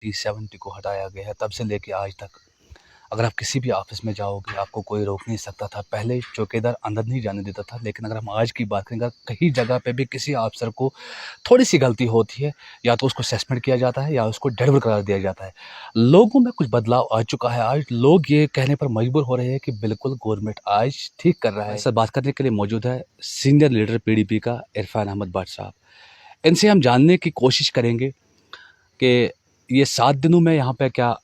T70 को हटाया गया है, तब से लेके आज तक अगर आप किसी भी ऑफिस में जाओगे आपको कोई रोक नहीं सकता था। पहले चौकीदार अंदर नहीं जाने देता था, लेकिन अगर हम आज की बात करें, अगर कहीं जगह पे भी किसी अफ़सर को थोड़ी-सी गलती होती है, या तो उसको सस्पेंड किया जाता है या उसको डेडवल करार दिया जाता है। लोगों में कुछ बदलाव आ चुका है। आज लोग ये कहने पर मजबूर हो रहे हैं कि बिल्कुल गवर्नमेंट आज ठीक कर रहा है। सर, बात करने के लिए मौजूद है सीनियर लीडर पीडीपी का इरफान अहमद भट्ट साहब। इनसे हम जानने की कोशिश करेंगे कि ये 7 दिनों में यहाँ पे क्या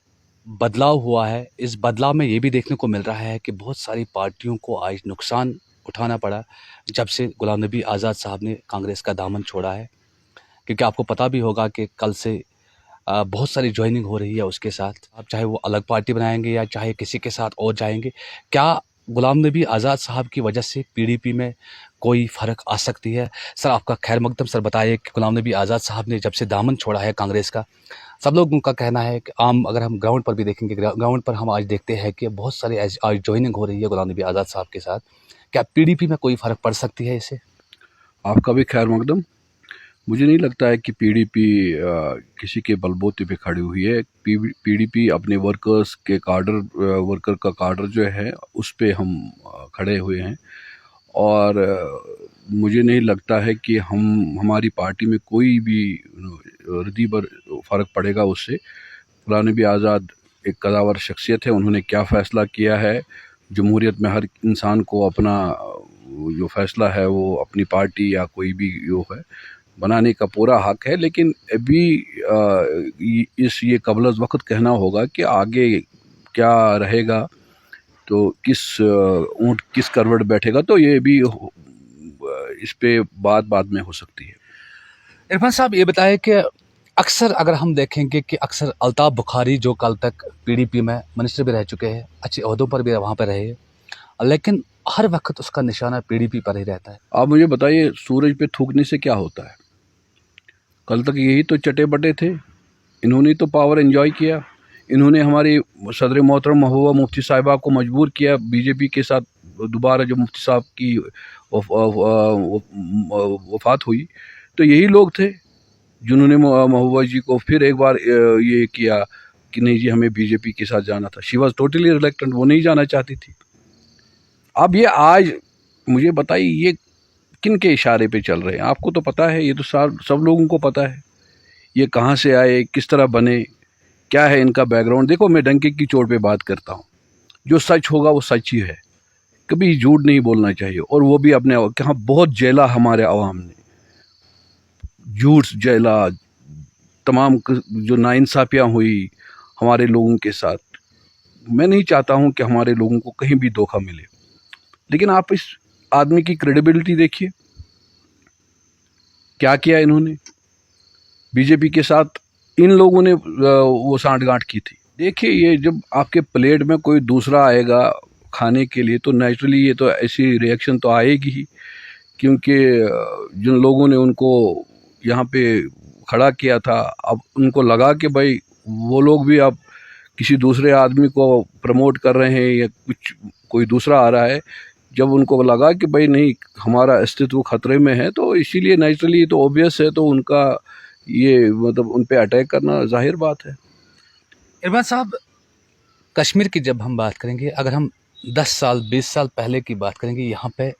बदलाव हुआ है। इस बदलाव में ये भी देखने को मिल रहा है कि बहुत सारी पार्टियों को आज नुकसान उठाना पड़ा जब से गुलाम नबी आज़ाद साहब ने कांग्रेस का दामन छोड़ा है, क्योंकि आपको पता भी होगा कि कल से बहुत सारी ज्वाइनिंग हो रही है उसके साथ। अब चाहे वो अलग पार्टी बनाएंगे या चाहे किसी के साथ और जाएंगे, क्या गुलाम नबी आज़ाद साहब की वजह से पीडीपी में कोई फ़र्क आ सकती है? सर, आपका खैर मकदम। सर, बताइए कि गुलाम नबी आज़ाद साहब ने जब से दामन छोड़ा है कांग्रेस का, सब लोगों का कहना है कि अगर हम ग्राउंड पर भी देखेंगे, ग्राउंड पर हम आज देखते हैं कि बहुत सारी आज ज्वाइनिंग हो रही है गुलाम नबी आज़ाद साहब के साथ। क्या पीडीपी में कोई फ़र्क पड़ सकती है इससे? आपका भी खैर मकदम। मुझे नहीं लगता है कि पीडीपी किसी के बलबूते पे खड़ी हुई है। पीडीपी अपने वर्कर का कार्डर जो है उस पे हम खड़े हुए हैं, और मुझे नहीं लगता है कि हमारी पार्टी में कोई भी रद्दी पर फ़र्क पड़ेगा उससे। गुलाम नबी आज़ाद एक कदावर शख्सियत है। उन्होंने क्या फ़ैसला किया है, जमहूरियत में हर इंसान को अपना जो फ़ैसला है वो अपनी पार्टी या कोई भी जो है बनाने का पूरा हक है। लेकिन अभी ये कबल वक्त कहना होगा कि आगे क्या रहेगा, तो किस ऊँट किस करवट बैठेगा, तो ये भी इस पे बाद में हो सकती है। इरफान साहब, ये बताएं कि अक्सर अगर हम देखेंगे कि अक्सर अल्ताफ़ बुखारी जो कल तक पीडीपी में मिनिस्टर भी रह चुके हैं, अच्छे ओहदों पर भी वहाँ पर रहे, लेकिन हर वक्त उसका निशाना पीडीपी पर ही रहता है। आप मुझे बताइए, सूरज पे थूकने से क्या होता है? कल तक यही तो चटे बटे थे। इन्होंने तो पावर एंजॉय किया। इन्होंने हमारी सदर मोहतरम महबूबा मुफ्ती साहिबा को मजबूर किया बीजेपी के साथ। दोबारा जब मुफ्ती साहब की वफात हुई तो यही लोग थे जिन्होंने महबूबा जी को फिर एक बार ये किया कि नहीं जी, हमें बीजेपी के साथ जाना था। शी वॉज टोटली रिलेक्टेंट, वो नहीं जाना चाहती थी। अब ये आज मुझे बताइए, ये किन के इशारे पे चल रहे हैं? आपको तो पता है, ये तो सब लोगों को पता है ये कहाँ से आए, किस तरह बने, क्या है इनका बैकग्राउंड। देखो, मैं डंके की चोट पे बात करता हूँ। जो सच होगा वो सच ही है, कभी झूठ नहीं बोलना चाहिए। और वो भी अपने कहाँ बहुत जेला हमारे अवाम ने, झूठ जेला, तमाम जो नाइंसाफियाँ हुई हमारे लोगों के साथ। मैं नहीं चाहता हूँ कि हमारे लोगों को कहीं भी धोखा मिले, लेकिन आप इस आदमी की क्रेडिबिलिटी देखिए, क्या किया इन्होंने बीजेपी के साथ। इन लोगों ने वो सांठगांठ की थी। देखिए, ये जब आपके प्लेट में कोई दूसरा आएगा खाने के लिए तो नेचुरली ये तो ऐसी रिएक्शन तो आएगी ही, क्योंकि जिन लोगों ने उनको यहाँ पे खड़ा किया था, अब उनको लगा कि भाई वो लोग भी अब किसी दूसरे आदमी को प्रमोट कर रहे हैं या कुछ कोई दूसरा आ रहा है। जब उनको लगा कि भाई नहीं, हमारा अस्तित्व खतरे में है, तो इसीलिए नेचुरली तो ऑब्वियस है, तो उनका ये मतलब उन पे अटैक करना जाहिर बात है। इरफान साहब, कश्मीर की जब हम बात करेंगे, अगर हम 10 साल 20 साल पहले की बात करेंगे, यहाँ पे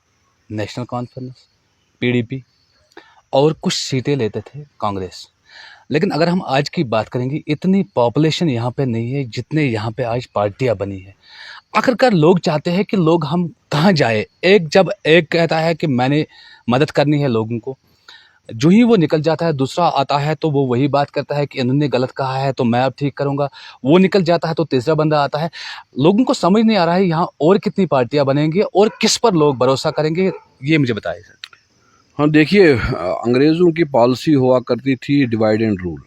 नेशनल कॉन्फ्रेंस, पीडीपी और कुछ सीटें लेते थे कांग्रेस। लेकिन अगर हम आज की बात करेंगे, इतनी पॉपुलेशन यहाँ पे नहीं है जितने यहाँ पे आज पार्टियाँ बनी है। आखिरकार लोग चाहते हैं कि लोग हम कहाँ जाए। जब एक कहता है कि मैंने मदद करनी है लोगों को, जो ही वो निकल जाता है दूसरा आता है तो वो वही बात करता है कि इन्होंने गलत कहा है तो मैं अब ठीक करूँगा। वो निकल जाता है तो तीसरा बंदा आता है। लोगों को समझ नहीं आ रहा है यहाँ और कितनी पार्टियाँ बनेंगी और किस पर लोग भरोसा करेंगे, ये मुझे बताइए सर। हाँ, देखिए, अंग्रेज़ों की पॉलिसी हुआ करती थी डिवाइड एंड रूल।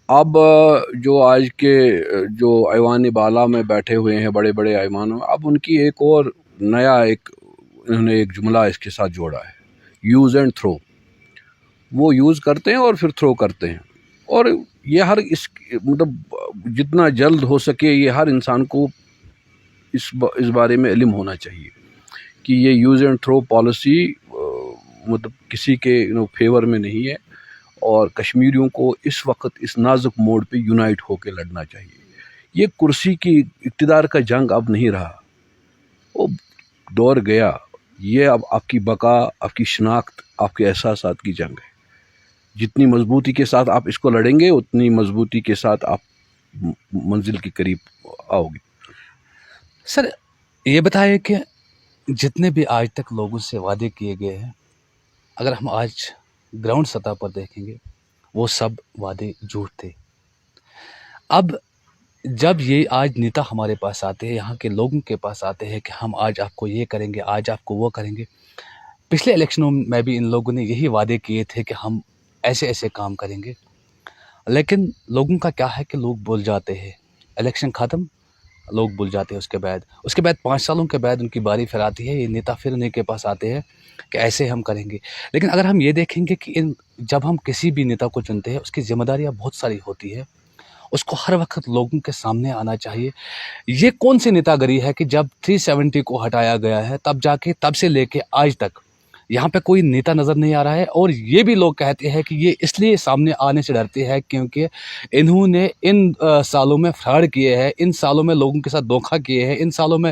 अब जो आज के जो ऐवान बाला में बैठे हुए हैं बड़े बड़े ऐवानों, अब उनकी एक और नया इन्होंने एक जुमला इसके साथ जोड़ा है, यूज़ एंड थ्रो। वो यूज़ करते हैं और फिर थ्रो करते हैं। और ये मतलब जितना जल्द हो सके ये हर इंसान को इस बारे में इल्म होना चाहिए कि ये यूज़ एंड थ्रो पॉलिसी मतलब किसी के फेवर में नहीं है। और कश्मीरियों को इस वक्त इस नाजुक मोड़ पे यूनाइट होकर लड़ना चाहिए। ये कुर्सी की इक़्तिदार का जंग अब नहीं रहा, वो दौर गया। ये अब आपकी बका, आपकी शनाख्त, आपके एहसासात की जंग है। जितनी मजबूती के साथ आप इसको लड़ेंगे उतनी मजबूती के साथ आप मंजिल के करीब आओगे। सर ये बताइए कि जितने भी आज तक लोगों से वादे किए गए हैं, अगर हम आज ग्राउंड सतह पर देखेंगे वो सब वादे झूठ थे। अब जब ये आज नेता हमारे पास आते हैं, यहाँ के लोगों के पास आते हैं कि हम आज आपको ये करेंगे, आज आपको वो करेंगे। पिछले इलेक्शनों में भी इन लोगों ने यही वादे किए थे कि हम ऐसे ऐसे काम करेंगे, लेकिन लोगों का क्या है कि लोग भूल जाते हैं। इलेक्शन ख़त्म, लोग भूल जाते हैं। उसके बाद 5 सालों के बाद उनकी बारी फिर आती है, ये नेता फिर उन्हीं के पास आते हैं कि ऐसे हम करेंगे। लेकिन अगर हम ये देखेंगे कि जब हम किसी भी नेता को चुनते हैं, उसकी ज़िम्मेदारियाँ बहुत सारी होती है। उसको हर वक्त लोगों के सामने आना चाहिए। ये कौन सी नेतागिरी है कि जब 370 को हटाया गया है तब से लेके आज तक यहाँ पे कोई नेता नज़र नहीं आ रहा है। और ये भी लोग कहते हैं कि ये इसलिए सामने आने से डरते हैं क्योंकि इन्होंने इन सालों में फ्रॉड किए हैं, इन सालों में लोगों के साथ धोखा किए हैं, इन सालों में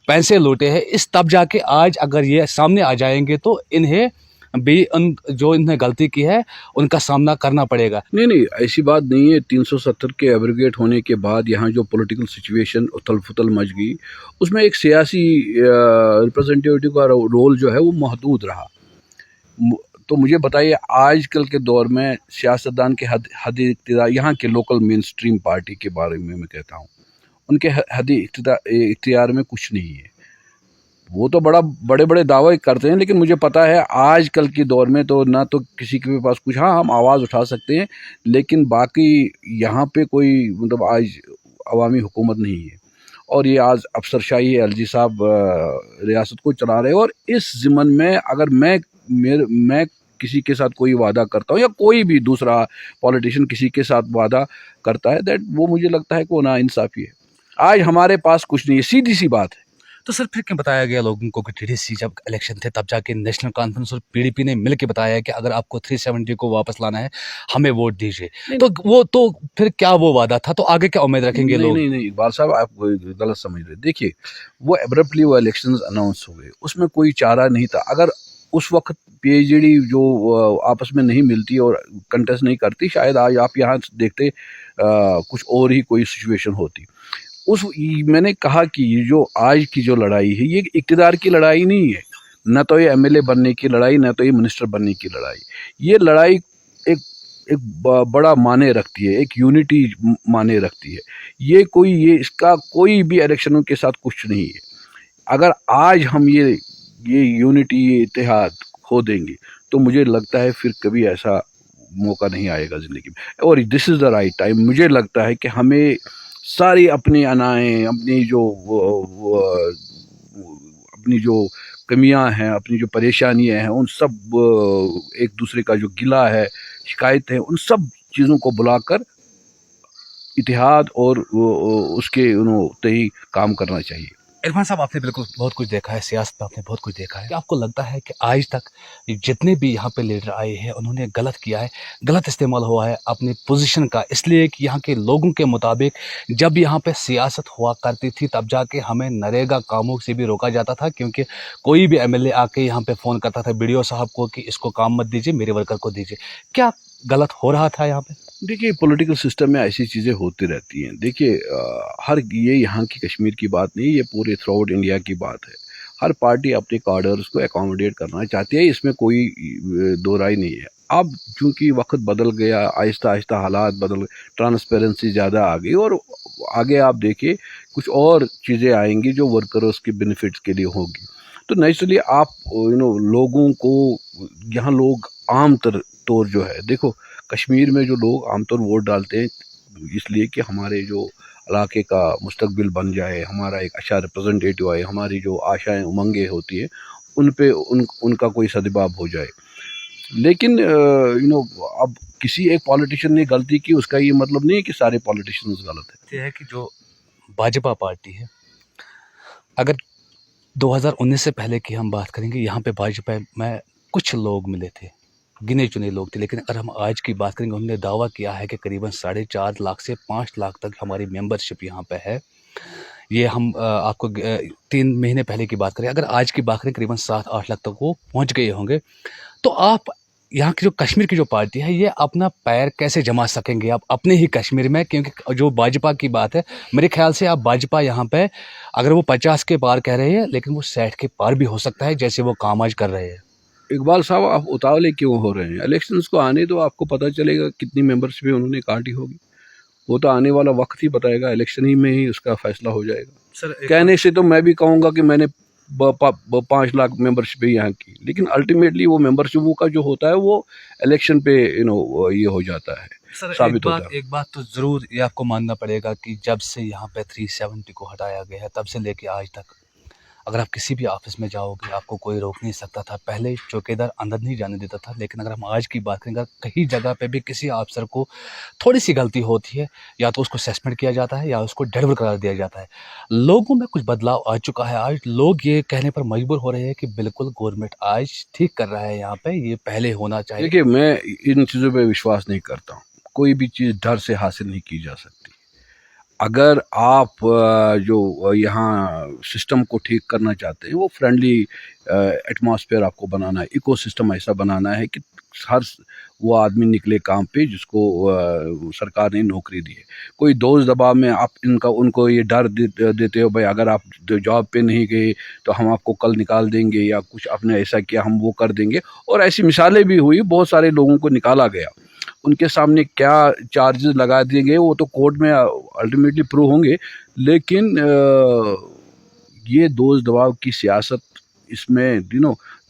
पैसे लूटे हैं। तब जाके आज अगर ये सामने आ जाएंगे तो इन्हें भी जो इन्होंने गलती की है उनका सामना करना पड़ेगा। नहीं, ऐसी बात नहीं है। 370 के एब्रोगेट होने के बाद यहाँ जो पॉलिटिकल सिचुएशन उथल फुथल मच गई, उसमें एक सियासी रिप्रेजेंटेटिव का रोल जो है वो महदूद रहा। तो मुझे बताइए, आजकल के दौर में सियासतदान के हद इख्तियार, यहाँ के लोकल मेन स्ट्रीम पार्टी के बारे में मैं कहता हूँ, उनके हद इख्तियार में कुछ नहीं है। वो तो बड़े बड़े दावे करते हैं, लेकिन मुझे पता है आजकल के दौर में तो ना तो किसी के पास कुछ, हाँ हम आवाज़ उठा सकते हैं, लेकिन बाकी यहाँ पे कोई मतलब आज अवामी हुकूमत नहीं है। और ये आज अफसरशाही एलजी साहब रियासत को चला रहे हैं। और इस ज़िम्मन में अगर मैं किसी के साथ कोई वादा करता हूँ या कोई भी दूसरा पॉलिटिशियन किसी के साथ वादा करता है, दैट वो मुझे लगता है कि वो नाइंसाफ़ी है। आज हमारे पास कुछ नहीं है, सीधी सी बात है। तो सर फिर क्यों बताया गया लोगों को कि टीडीसी जब इलेक्शन थे तब जाके नेशनल कॉन्फ्रेंस और पीडीपी ने मिल के बताया कि अगर आपको 370 को वापस लाना है हमें वोट दीजिए। तो वो तो फिर क्या वो वादा था, तो आगे क्या उम्मीद रखेंगे लोग? नहीं, इकबाल साहब आप गलत समझ रहे। देखिए, वो एब्रप्टली वो इलेक्शंस अनाउंस हो गए, उसमें कोई चारा नहीं था। अगर उस वक्त पीएचडी जो आपस में नहीं मिलती और कंटेस्ट नहीं करती, शायद आज आप यहाँ देखते कुछ और ही कोई सिचुएशन होती। मैंने कहा कि ये जो आज की जो लड़ाई है, ये इक़्तिदार की लड़ाई नहीं है, न तो ये एमएलए बनने की लड़ाई, न तो ये मिनिस्टर बनने की लड़ाई। ये लड़ाई एक बड़ा माने रखती है, एक यूनिटी माने रखती है। ये इसका कोई भी इलेक्शनों के साथ कुछ नहीं है। अगर आज हम ये यूनिटी, ये इत्तेहाद खो देंगे तो मुझे लगता है फिर कभी ऐसा मौका नहीं आएगा ज़िंदगी में। और this is the right time. मुझे लगता है कि हमें सारी अपनी अनाएँ, अपनी जो कमियां हैं, अपनी जो परेशानियां हैं, उन सब एक दूसरे का जो गिला है, शिकायत है, उन सब चीज़ों को बुलाकर इतिहाद और उसके तही काम करना चाहिए। इरफान साहब आपने बिल्कुल बहुत कुछ देखा है, सियासत में आपने बहुत कुछ देखा है। आपको लगता है कि आज तक जितने भी यहाँ पे लीडर आए हैं उन्होंने गलत किया है, गलत इस्तेमाल हुआ है अपनी पोजीशन का, इसलिए कि यहाँ के लोगों के मुताबिक जब यहाँ पे सियासत हुआ करती थी तब जाके हमें नरेगा कामों से भी रोका जाता था, क्योंकि कोई भी एमएलए आके यहाँ पे फ़ोन करता था बीडीओ साहब को कि इसको काम मत दीजिए, मेरे वर्कर को दीजिए। क्या गलत हो रहा था यहाँ पे? देखिए, पॉलिटिकल सिस्टम में ऐसी चीज़ें होती रहती हैं। देखिए, ये यहाँ की कश्मीर की बात नहीं, ये पूरे थ्रू आउट इंडिया की बात है। हर पार्टी अपने कार्डर्स को एकोमोडेट करना चाहती है, इसमें कोई दो राय नहीं है। अब चूंकि वक्त बदल गया, आहिस्ता आहिस्ता हालात बदल, ट्रांसपेरेंसी ज़्यादा आ गई, और आगे आप देखिए कुछ और चीज़ें आएंगी जो वर्कर्स के बेनिफिट्स के लिए होगी। तो नेचुरली आप लोगों को, यहाँ लोग आम तौर जो है, देखो कश्मीर में जो लोग आमतौर वोट डालते हैं इसलिए कि हमारे जो इलाके का मुस्तकबिल बन जाए, हमारा एक अच्छा रिप्रेजेंटेटिव आए, हमारी जो आशाएं उमंगें होती हैं उन पे उनका कोई सदभाव हो जाए। लेकिन अब किसी एक पॉलिटिशियन ने गलती की, उसका ये मतलब नहीं है कि सारे पॉलिटिशियंस गलत है। ये है कि जो भाजपा पार्टी है, अगर 2019 से पहले की हम बात करेंगे, यहाँ पे भाजपा में कुछ लोग मिले थे, गिने चुने लोग थे। लेकिन अगर हम आज की बात करेंगे, उन्होंने दावा किया है कि करीबन 4.5 लाख से 5 लाख तक हमारी मेंबरशिप यहाँ पे है। ये हम आपको 3 महीने पहले की बात करें, अगर आज की बात करें करीबन 7-8 लाख तक वो पहुँच गए होंगे। तो आप यहाँ की जो कश्मीर की जो पार्टी है, ये अपना पैर कैसे जमा सकेंगे आप अपने ही कश्मीर में? क्योंकि जो भाजपा की बात है, मेरे ख्याल से आप भाजपा यहाँ पे, अगर वो 50 के पार कह रहे हैं, लेकिन वो 60 के पार भी हो सकता है, जैसे वो काम आज कर रहे हैं। इकबाल साहब, आप उतावले क्यों हो रहे हैं? इलेक्शंस को आने दो, आपको पता चलेगा कितनी मेंबरशिप उन्होंने काटी होगी। वो तो आने वाला वक्त ही बताएगा, इलेक्शन ही में ही उसका फैसला हो जाएगा। सर कहने से तो मैं भी कहूँगा कि मैंने 5 लाख मेंबरशिप यहाँ की, लेकिन अल्टीमेटली वो मेंबरशिप का जो होता है वो इलेक्शन पे ये हो जाता है, सर साबित होता है। एक बात तो ज़रूर ये आपको मानना पड़ेगा कि जब से यहाँ पे 370 को हटाया गया है, तब से लेके आज तक, अगर आप किसी भी ऑफिस में जाओगे, आपको कोई रोक नहीं सकता था। पहले चौकीदार अंदर नहीं जाने देता था, लेकिन अगर हम आज की बात करें, अगर कहीं जगह पे भी किसी अफसर को थोड़ी सी गलती होती है, या तो उसको सस्पेंड किया जाता है या उसको डेडवर करार दिया जाता है। लोगों में कुछ बदलाव आ चुका है। आज लोग ये कहने पर मजबूर हो रहे हैं कि बिल्कुल गवर्नमेंट आज ठीक कर रहा है यहाँ पे, ये पहले होना चाहिए। देखिए, मैं इन चीज़ों पे विश्वास नहीं करता हूँ। कोई भी चीज़ डर से हासिल नहीं की जा सकती। अगर आप जो यहाँ सिस्टम को ठीक करना चाहते हैं, वो फ्रेंडली एटमॉस्फेयर आपको बनाना है, इकोसिस्टम ऐसा बनाना है कि हर वो आदमी निकले काम पे जिसको सरकार ने नौकरी दी है। कोई दोस्त दबाव में आप उनको ये डर देते हो, भाई अगर आप जॉब पे नहीं गए तो हम आपको कल निकाल देंगे, या कुछ आपने ऐसा किया हम वो कर देंगे। और ऐसी मिसालें भी हुई, बहुत सारे लोगों को निकाला गया। उनके सामने क्या चार्जेस लगा दिए गए वो तो कोर्ट में अल्टीमेटली प्रूव होंगे। लेकिन ये दोस्त दबाव की सियासत, इसमें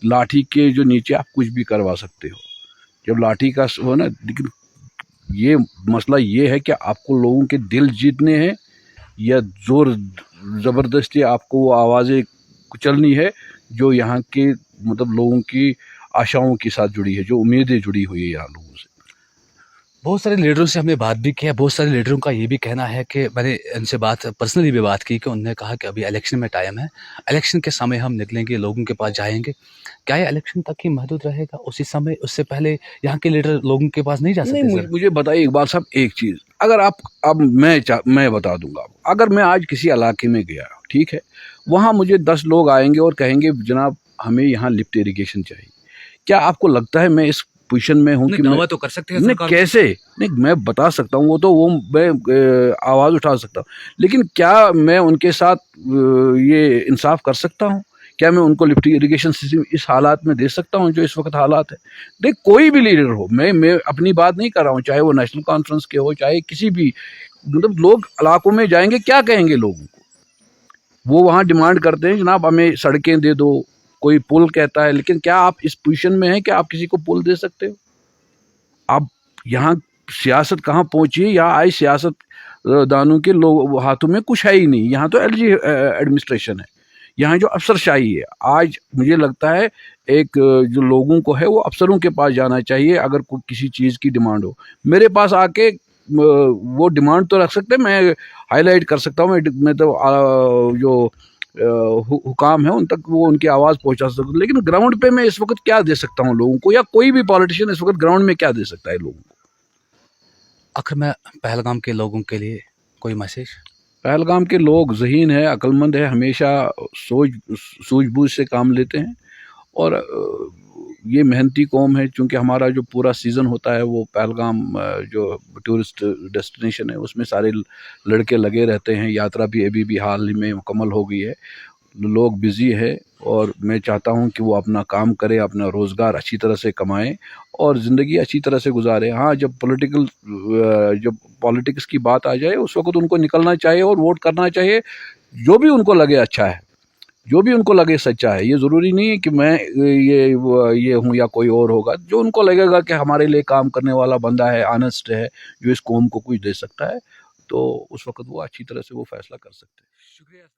लाठी के जो नीचे आप कुछ भी करवा सकते हो। जब लाठी का हो ना, लेकिन ये मसला ये है कि आपको लोगों के दिल जीतने हैं, या जोर ज़बरदस्ती आपको वो आवाज़ें कुचलनी है जो यहाँ के मतलब लोगों की आशाओं के साथ जुड़ी है, जो उम्मीदें जुड़ी हुई है यहाँ लोगों से। बहुत सारे लीडरों से हमने बात भी की है। बहुत सारे लीडरों का ये भी कहना है कि मैंने इनसे बात पर्सनली भी बात की, कि उन्होंने कहा कि अभी इलेक्शन में टाइम है, इलेक्शन के समय हम निकलेंगे, लोगों के पास जाएंगे। क्या ये इलेक्शन तक ही महदूद रहेगा? उसी समय, उससे पहले यहाँ के लीडर लोगों के पास नहीं जा नहीं, सकते? सर मुझे बताइए इकबाल साहब एक चीज़। अगर आप अब मैं बता दूंगा, अगर मैं आज किसी इलाके में गया, ठीक है, वहाँ मुझे 10 लोग आएंगे और कहेंगे जनाब हमें यहाँ लिफ्ट इरिगेशन चाहिए, क्या आपको लगता है मैं इस पोजीशन में हूँ कि मैं तो कर सकते हैं नहीं? सरकार। कैसे नहीं, मैं बता सकता हूँ, वो मैं आवाज़ उठा सकता हूँ, लेकिन क्या मैं उनके साथ ये इंसाफ कर सकता हूँ? क्या मैं उनको लिफ्ट इरिगेशन सिस्टम इस हालात में दे सकता हूँ जो इस वक्त हालात है? देख, कोई भी लीडर हो, मैं अपनी बात नहीं कर रहा हूँ, चाहे वो नेशनल कॉन्फ्रेंस के हो, चाहे किसी भी, मतलब लोग इलाकों में जाएंगे, क्या कहेंगे लोगों को? वो वहाँ डिमांड करते हैं जनाब हमें सड़कें दे दो, कोई पुल कहता है, लेकिन क्या आप इस पोजीशन में हैं कि आप किसी को पुल दे सकते हो? अब यहाँ सियासत कहाँ पहुँची है? यहाँ आई सियासत दानों के लोग हाथों में कुछ है ही नहीं। यहाँ तो एलजी एडमिनिस्ट्रेशन है, यहाँ जो अफसरशाही है। आज मुझे लगता है एक जो लोगों को है वो अफसरों के पास जाना चाहिए। अगर कोई किसी चीज़ की डिमांड हो, मेरे पास आके वो डिमांड तो रख सकते हैं, मैं हाईलाइट कर सकता हूँ, मैं तो जो हुकाम है उन तक वो उनकी आवाज़ पहुंचा सकता हूँ। लेकिन ग्राउंड पे मैं इस वक्त क्या दे सकता हूँ लोगों को, या कोई भी पॉलिटिशियन इस वक्त ग्राउंड में क्या दे सकता है लोगों को? आखिर में पहलगाम के लोगों के लिए कोई मैसेज? पहलगाम के लोग ज़हीन है, अक्लमंद है, हमेशा सूझबूझ से काम लेते हैं, और ये मेहनती कौम है। चूँकि हमारा जो पूरा सीज़न होता है वो पहलगाम जो टूरिस्ट डेस्टिनेशन है उसमें सारे लड़के लगे रहते हैं। यात्रा भी अभी भी हाल ही में मुकम्मल हो गई है, लोग बिज़ी है, और मैं चाहता हूं कि वो अपना काम करें, अपना रोज़गार अच्छी तरह से कमाएं और ज़िंदगी अच्छी तरह से गुजारें। हाँ, जब पॉलिटिक्स की बात आ जाए उस वक्त उनको निकलना चाहिए और वोट करना चाहिए, जो भी उनको लगे अच्छा है, जो भी उनको लगे सच्चा है। ये ज़रूरी नहीं है कि मैं ये हूँ या कोई और होगा। जो उनको लगेगा कि हमारे लिए काम करने वाला बंदा है, ऑनेस्ट है, जो इस कौम को कुछ दे सकता है, तो उस वक्त वो अच्छी तरह से वो फैसला कर सकते हैं। शुक्रिया।